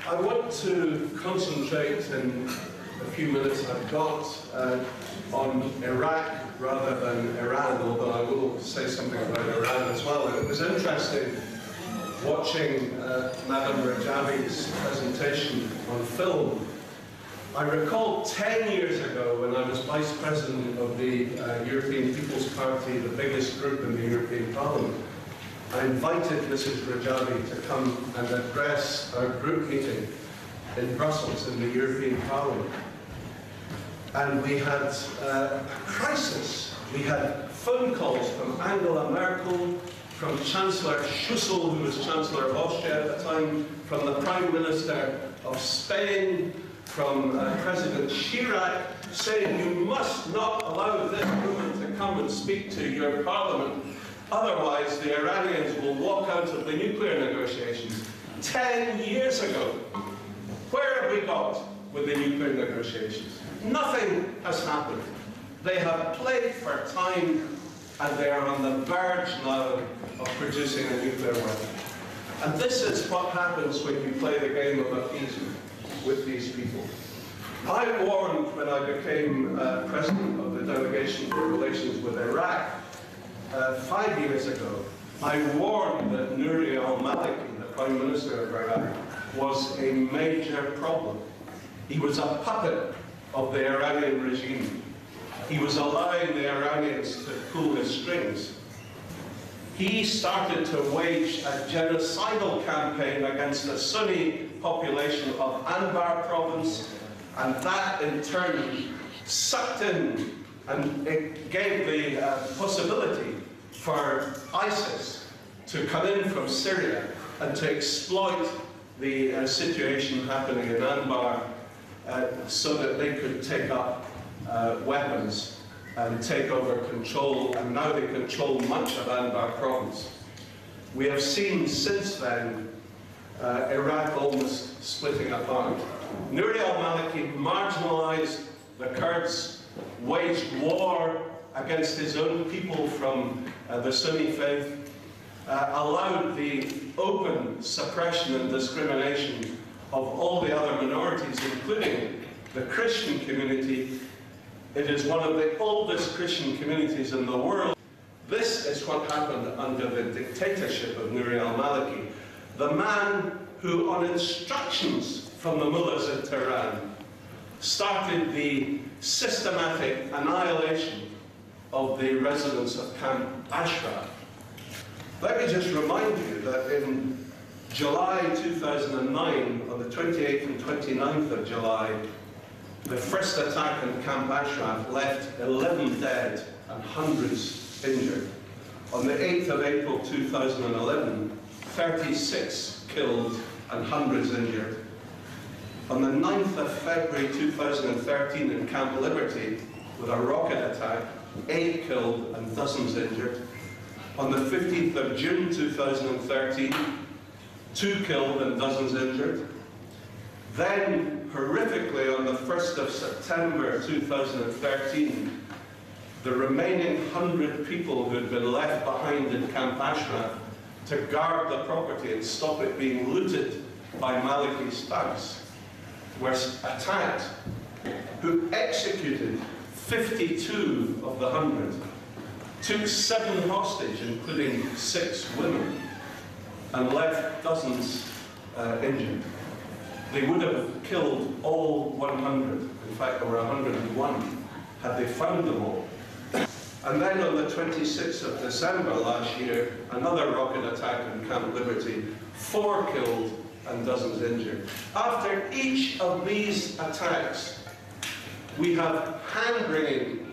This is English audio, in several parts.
I want to concentrate in a few minutes I've got on Iraq rather than Iran, although I will say something about Iran as well. It was interesting watching Madam Rajavi's presentation on film. I recall 10 years ago when I was Vice President of the European People's Party, the biggest group in the European Parliament. I invited Mrs. Rajavi to come and address our group meeting in Brussels in the European Parliament. And we had a crisis. We had phone calls from Angela Merkel, from Chancellor Schussel, who was Chancellor of Austria at the time, from the Prime Minister of Spain, from President Chirac, saying you must not allow this woman to come and speak to your parliament, otherwise the Iranians will walk out of the nuclear negotiations. 10 years ago. Where have we got with the nuclear negotiations? Nothing has happened. They have played for time and they are on the verge now of producing a nuclear weapon. And this is what happens when you play the game of appeasement with these people. I warned when I became president of the delegation for relations with Iraq 5 years ago. I warned that Nuri al-Maliki, the Prime Minister of Iraq, was a major problem. He was a puppet of the Iranian regime. He was allowing the Iranians to pull his strings. He started to wage a genocidal campaign against the Sunni population of Anbar province, and that in turn sucked in and it gave the possibility for ISIS to come in from Syria and to exploit the situation happening in Anbar so that they could take up weapons and take over control, and now they control much of Anbar province. We have seen since then Iraq almost splitting apart. Nuri al-Maliki marginalized the Kurds, waged war against his own people from the Sunni faith, allowed the open suppression and discrimination of all the other minorities, including the Christian community. It is one of the oldest Christian communities in the world. This is what happened under the dictatorship of Nuri al-Maliki, the man who, on instructions from the mullahs in Tehran, started the systematic annihilation of the residents of Camp Ashraf. Let me just remind you that in July 2009, on the 28th and 29th of July, the first attack on Camp Ashraf left 11 dead and hundreds injured. On the 8th of April 2011, 36 killed and hundreds injured. On the 9th of February 2013 in Camp Liberty, with a rocket attack, 8 killed and dozens injured. On the 15th of June 2013, 2 killed and dozens injured. Then, horrifically, on the 1st of September 2013, the remaining 100 people who had been left behind in Camp Ashraf to guard the property and stop it being looted by Maliki's thugs were attacked, who executed 52 of the 100, took 7 hostage, including 6 women, and left dozens injured. They would have killed all 100. In fact, there were 101 had they found them all. And then on the 26th of December last year, another rocket attack in Camp Liberty, 4 killed and dozens injured. After each of these attacks, we have hand-wringing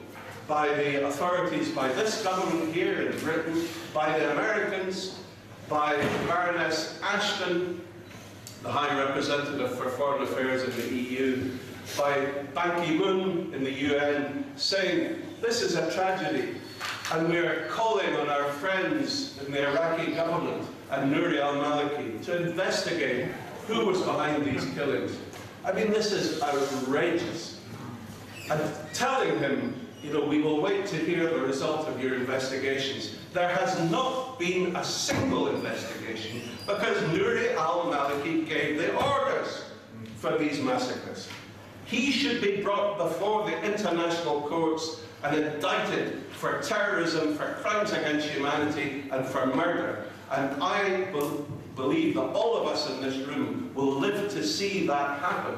by the authorities, by this government here in Britain, by the Americans, by Baroness Ashton, the High Representative for Foreign Affairs in the EU, by Ban Ki-moon in the UN, saying this is a tragedy, and we are calling on our friends in the Iraqi government and Nuri al-Maliki to investigate who was behind these killings. I mean, this is outrageous. And telling him, you know, we will wait to hear the result of your investigations. There has not been a single investigation because Nuri al-Maliki gave the orders for these massacres. He should be brought before the international courts and indicted for terrorism, for crimes against humanity, and for murder. And I believe that all of us in this room will live to see that happen.